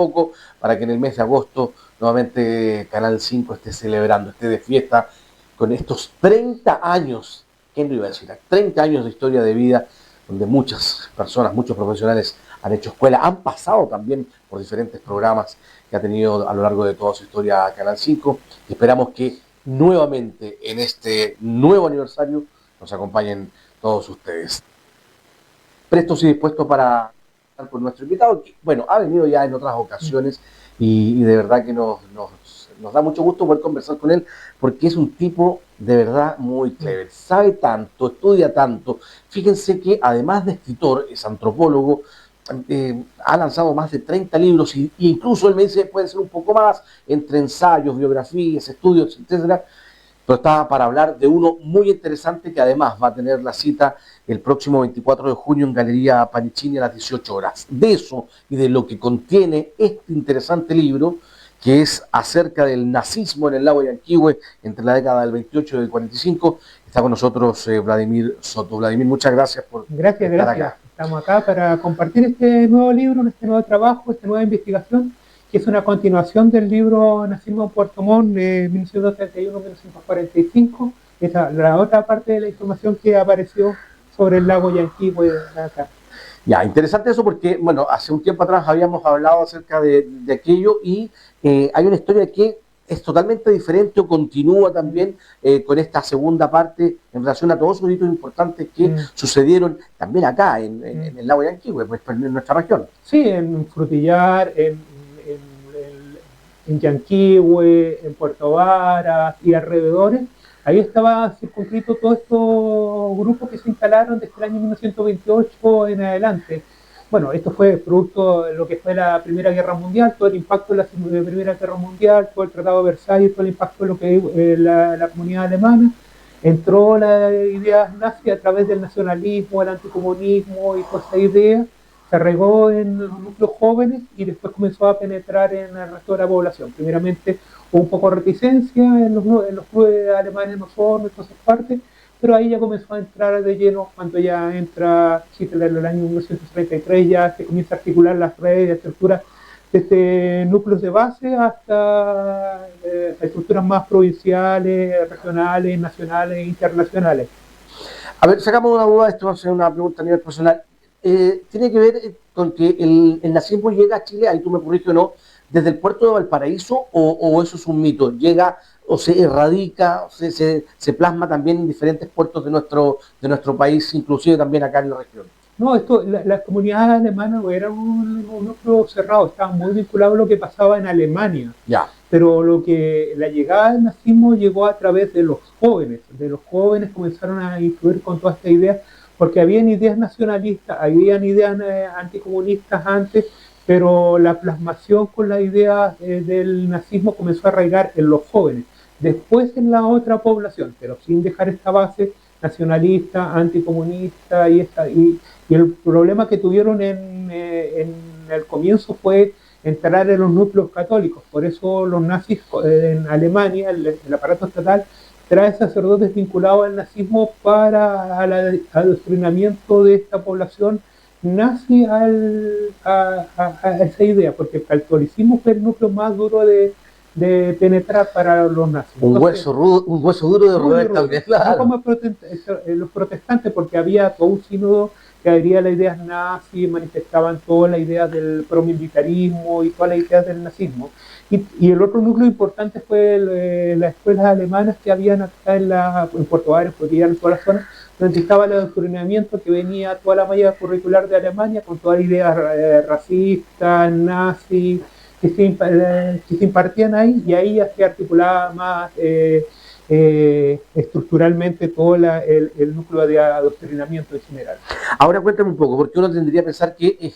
poco para que en el mes de agosto nuevamente Canal 5 esté celebrando, esté de fiesta con estos 30 años, ¿quién lo iba a decir? 30 años de historia de vida, donde muchas personas, muchos profesionales han hecho escuela, han pasado también por diferentes programas que ha tenido a lo largo de toda su historia Canal 5, y esperamos que nuevamente en este nuevo aniversario nos acompañen todos ustedes. Prestos y dispuestos para estar con nuestro invitado, que bueno, ha venido ya en otras ocasiones y de verdad que nos da mucho gusto poder conversar con él, porque es un tipo de verdad muy clever, sabe tanto, estudia tanto. Fíjense que además de escritor, es antropólogo, ha lanzado más de 30 libros e incluso él me dice puede ser un poco más, entre ensayos, biografías, estudios, etcétera, pero estaba para hablar de uno muy interesante que además va a tener la cita el próximo 24 de junio en Galería Panicini a las 18 horas. De eso y de lo que contiene este interesante libro, que es acerca del nazismo en el lago Yanquihue entre la década del 28 y del 45, está con nosotros Vladimir Soto. Vladimir, muchas gracias por estar acá. Estamos acá para compartir este nuevo libro, este nuevo trabajo, esta nueva investigación, que es una continuación del libro Nazismo en Puerto Montt de 1931-1945. Esa es la otra parte de la información que apareció sobre el lago Yanquihue acá. Ya, interesante eso porque, bueno, hace un tiempo atrás habíamos hablado acerca de aquello y hay una historia que es totalmente diferente o continúa también con esta segunda parte en relación a todos los hitos importantes que sucedieron también acá en el lago Yanquihue, pues en nuestra región. Sí, en Frutillar, en Yanquihue, en Puerto Varas y alrededores. Ahí estaba circunscrito todos estos grupos que se instalaron desde el año 1928 en adelante. Bueno, esto fue producto de lo que fue la Primera Guerra Mundial, todo el impacto de la Primera Guerra Mundial, todo el Tratado de Versalles, todo el impacto de lo que la comunidad alemana. Entró la idea nazi a través del nacionalismo, el anticomunismo y toda esa idea. Se arraigó en los núcleos jóvenes y después comenzó a penetrar en el resto de la población. Primeramente hubo un poco de reticencia en los clubes alemanes, en Osorno, en todas esas partes, pero ahí ya comenzó a entrar de lleno cuando ya entra Hitler en el año 1933, ya se comienza a articular las redes de estructuras desde núcleos de base hasta estructuras más provinciales, regionales, nacionales e internacionales. A ver, sacamos una duda, esto va a ser una pregunta a nivel personal. Tiene que ver con que el nazismo llega a Chile, ahí tú me corriges o no, desde el puerto de Valparaíso o eso es un mito, llega o se erradica, se plasma también en diferentes puertos de nuestro país, inclusive también acá en la región. No, las comunidades alemanas eran un núcleo cerrado, estaban muy vinculados a lo que pasaba en Alemania. Ya. Pero la llegada del nazismo llegó a través de los jóvenes comenzaron a influir con toda esta idea, porque habían ideas nacionalistas, habían ideas anticomunistas antes, pero la plasmación con la idea del nazismo comenzó a arraigar en los jóvenes, después en la otra población, pero sin dejar esta base nacionalista, anticomunista y el problema que tuvieron en el comienzo fue entrar en los núcleos católicos. Por eso los nazis en Alemania, el aparato estatal, trae sacerdotes vinculados al nazismo para el adoctrinamiento de esta población nazi a esa idea, porque el catolicismo fue el núcleo más duro de penetrar para los nazis. Un hueso duro de roer también, claro. No como los protestantes, porque había todo un sínodo que adhería a las ideas nazis, manifestaban todas las ideas del promilitarismo y todas las ideas del nazismo. Y el otro núcleo importante fue las escuelas alemanas que habían acá en Puerto Varas, en toda la zona, donde estaba el adoctrinamiento que venía toda la malla curricular de Alemania con todas las ideas racistas, nazis, que se impartían ahí, y ahí ya se articulaba más estructuralmente todo el núcleo de adoctrinamiento en general. Ahora cuéntame un poco, porque uno tendría que pensar que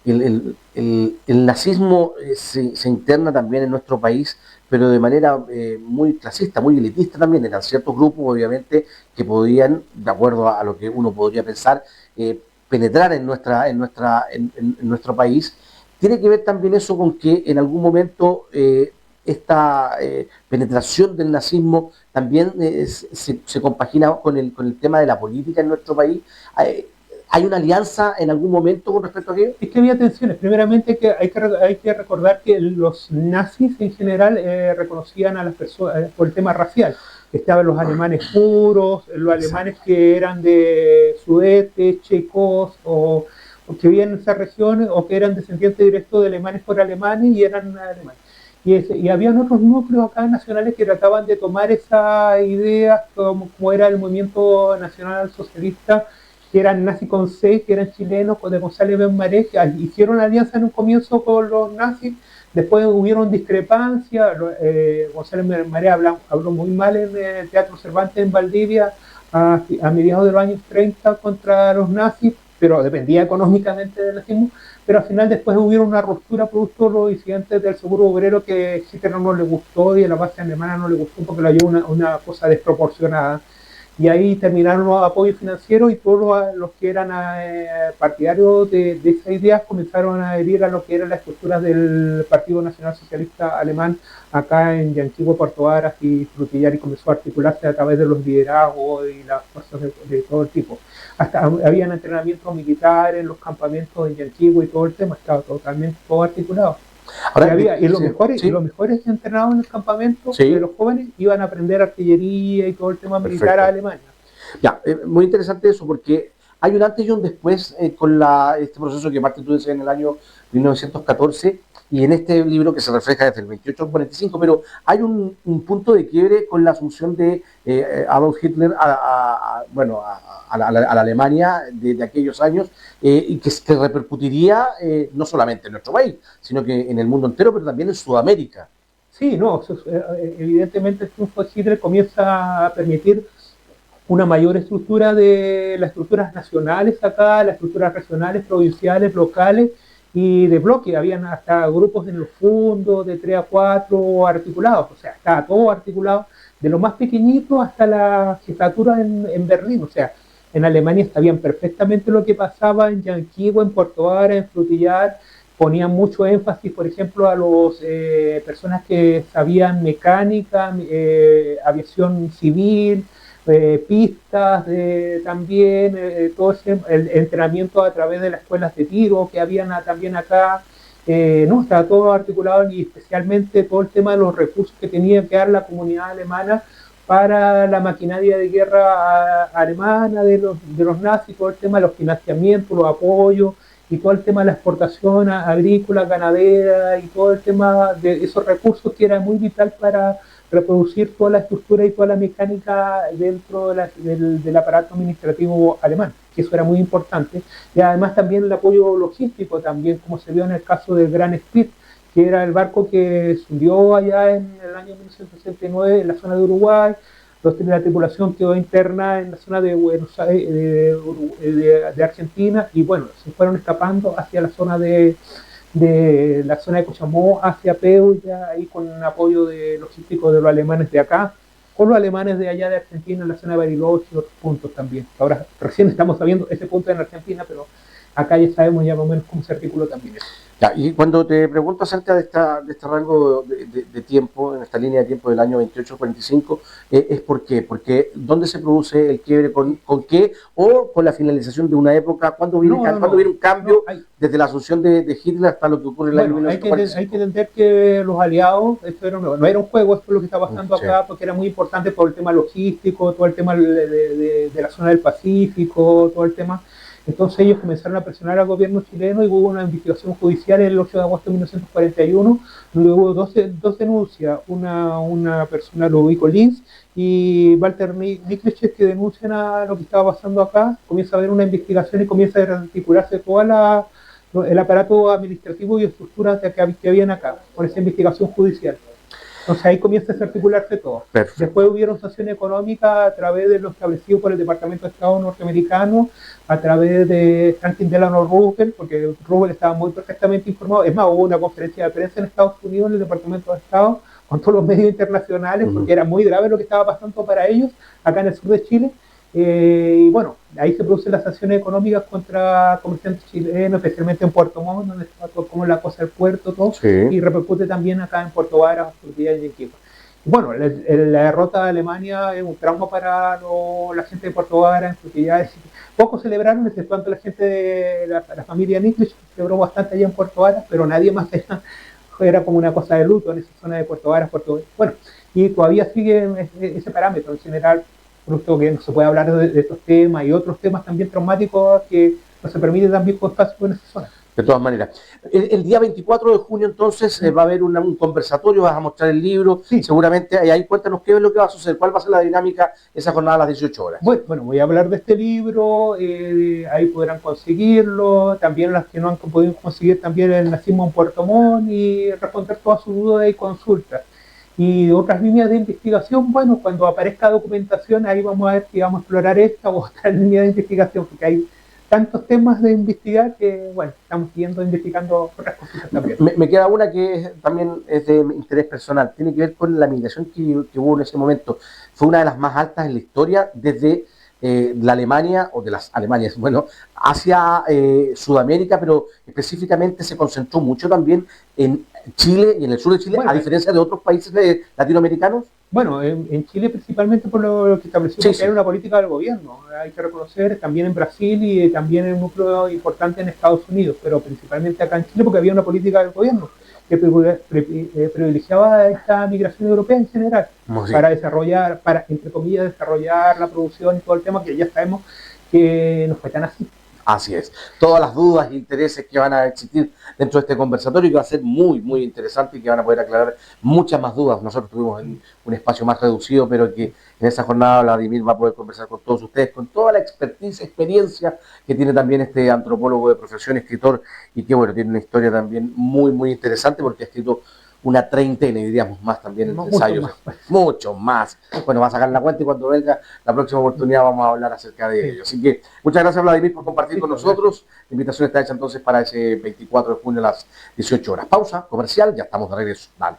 el nazismo se interna también en nuestro país, pero de manera muy clasista, muy elitista también. Eran ciertos grupos, obviamente, que podían, de acuerdo a lo que uno podría pensar, penetrar en nuestro país. Tiene que ver también eso con que en algún momento esta penetración del nazismo también se compagina con el tema de la política en nuestro país. ¿Hay una alianza en algún momento con respecto a aquello? Es que había tensiones. Primeramente hay que recordar que los nazis en general reconocían a las personas por el tema racial. Estaban los alemanes puros, los alemanes que eran de Sudetes, checos o que vivían en esas regiones o que eran descendientes directos de alemanes por alemanes y eran alemanes. Y habían otros núcleos acá nacionales que trataban de tomar esa idea como era el movimiento nacional socialista, que eran nazi con C, que eran chilenos, de González Benmaré, que hicieron alianza en un comienzo con los nazis, después hubieron discrepancias, González Benmaré habló muy mal en el Teatro Cervantes en Valdivia a mediados de los años 30 contra los nazis, pero dependía económicamente del nazismo, pero al final después hubieron una ruptura producto de los incidentes del seguro obrero que a Hitler no le gustó y a la base alemana no le gustó porque lo halló una cosa desproporcionada. Y ahí terminaron los apoyos financieros y todos los que eran partidarios de esa idea comenzaron a adherir a lo que eran las estructuras del Partido Nacional Socialista Alemán acá en Yanquihue, Puerto Varas y Frutillar, y comenzó a articularse a través de los liderazgos y las fuerzas de todo el tipo. Hasta habían entrenamientos militares en los campamentos en Yanquihue y todo el tema estaba totalmente todo articulado. Ahora, y los mejores entrenados en el campamento de los jóvenes iban a aprender artillería y todo el tema militar a Alemania. Ya, muy interesante eso, porque hay un antes y un después con este proceso que Martín tú decías en el año 1914 y en este libro que se refleja desde el 28 al 45, pero hay un punto de quiebre con la asunción de Adolf Hitler a la Alemania de aquellos años y que repercutiría no solamente en nuestro país, sino que en el mundo entero, pero también en Sudamérica. Sí, no, evidentemente el triunfo de Hitler comienza a permitir una mayor estructura de las estructuras nacionales acá, las estructuras regionales, provinciales, locales y de bloque. Habían hasta grupos en los fondos de 3 a 4 articulados, o sea, estaba todo articulado, de lo más pequeñito hasta la jefatura en Berlín, o sea, en Alemania sabían perfectamente lo que pasaba en Yanquihue, en Puerto Varas, en Frutillar, ponían mucho énfasis, por ejemplo, a las personas que sabían mecánica, aviación civil, pistas también, todo el entrenamiento a través de las escuelas de tiro que habían también acá. No, estaba todo articulado y especialmente todo el tema de los recursos que tenía que dar la comunidad alemana para la maquinaria de guerra alemana, de los nazis, todo el tema de los financiamientos, los apoyos y todo el tema de la exportación agrícola, ganadera y todo el tema de esos recursos que era muy vital para reproducir toda la estructura y toda la mecánica dentro del aparato administrativo alemán, que eso era muy importante. Y además también el apoyo logístico, también como se vio en el caso del Gran Split, que era el barco que se hundió allá en el año 1969 en la zona de Uruguay. La tripulación quedó interna en la zona de Buenos Aires, de Argentina, y bueno, se fueron escapando hacia la zona de Cochamó, hacia Peulla, ahí con un apoyo logístico de los alemanes de acá, con los alemanes de allá de Argentina, en la zona de Bariloche y otros puntos también. Ahora recién estamos sabiendo ese punto en Argentina, pero acá ya sabemos ya más o menos cómo se articuló también eso. Ya, y cuando te pregunto acerca de este rango de tiempo, en esta línea de tiempo del año 28-45, ¿es por qué? Porque ¿dónde se produce el quiebre? ¿Con qué? ¿O con la finalización de una época? ¿Cuándo viene un cambio desde la asunción de Hitler hasta lo que ocurre en el año 1945? Hay que entender que los aliados, esto no era un juego, esto es lo que está pasando acá, porque era muy importante por el tema logístico, todo el tema de la zona del Pacífico, todo el tema. Entonces ellos comenzaron a presionar al gobierno chileno y hubo una investigación judicial el 8 de agosto de 1941, donde hubo dos denuncias, una persona, Ludovico Lins y Walter Nikleche, que denuncian a lo que estaba pasando acá. Comienza a haber una investigación y comienza a rearticularse todo el aparato administrativo y estructuras que habían acá, por esa investigación judicial. Entonces ahí comienza a articularse todo. Perfecto. Después hubieron sanciones económicas a través de lo establecido por el Departamento de Estado norteamericano, a través de Franklin Delano Roosevelt, porque Roosevelt estaba muy perfectamente informado. Es más, hubo una conferencia de prensa en Estados Unidos, en el Departamento de Estado, con todos los medios internacionales, porque era muy grave lo que estaba pasando para ellos, acá en el sur de Chile. Y bueno, ahí se producen las sanciones económicas contra comerciantes chilenos, especialmente en Puerto Montt, donde está todo como la cosa del puerto, todo, y repercute también acá en Puerto Varas, Frutillar y Yanquihue. Bueno, la derrota de Alemania es un trauma para la gente de Puerto Varas, en Frutillar, Pocos celebraron, exceptuando la gente de la familia Nikic, celebró bastante allá en Puerto Varas, pero nadie más allá. Era como una cosa de luto en esa zona de Puerto Varas, bueno, y todavía sigue ese parámetro en general, producto que no se puede hablar de estos temas y otros temas también traumáticos que no se permite también con espacio en esa zona. De todas maneras. El día 24 de junio entonces va a haber un conversatorio, vas a mostrar el libro, sí. Seguramente ahí cuéntanos qué es lo que va a suceder, cuál va a ser la dinámica esa jornada a las 18 horas. Bueno, voy a hablar de este libro, ahí podrán conseguirlo, también las que no han podido conseguir también el Nazismo en Puerto Montt y responder todas sus dudas y consultas. Y otras líneas de investigación, bueno, cuando aparezca documentación ahí vamos a ver si vamos a explorar esta o otra línea de investigación, porque hay tantos temas de investigar que, bueno, estamos investigando otras cosas también. Me queda una que también es de interés personal, tiene que ver con la migración que hubo en ese momento. Fue una de las más altas en la historia desde la Alemania, o de las Alemanias, bueno, hacia Sudamérica, pero específicamente se concentró mucho también en Chile y en el sur de Chile, bueno, a diferencia de otros países latinoamericanos. Bueno, en Chile principalmente por lo que estableció que era una política del gobierno, hay que reconocer, también en Brasil y también en un núcleo importante en Estados Unidos, pero principalmente acá en Chile porque había una política del gobierno que privilegiaba esta migración europea en general, para desarrollar, para, entre comillas, desarrollar la producción y todo el tema que ya sabemos que no fue tan así. Así es. Todas las dudas e intereses que van a existir dentro de este conversatorio, que va a ser muy, muy interesante y que van a poder aclarar muchas más dudas. Nosotros tuvimos un espacio más reducido, pero que en esa jornada Vladimir va a poder conversar con todos ustedes, con toda la experiencia que tiene también este antropólogo de profesión, escritor, y que, bueno, tiene una historia también muy, muy interesante porque ha escrito una treintena y diríamos más también en ensayos, mucho más. Bueno, va a sacar la cuenta y cuando venga la próxima oportunidad vamos a hablar acerca de ello. Así que muchas gracias, Vladimir, por compartir con nosotros. La invitación está hecha entonces para ese 24 de junio a las 18 horas. Pausa comercial, ya estamos de regreso. Dale.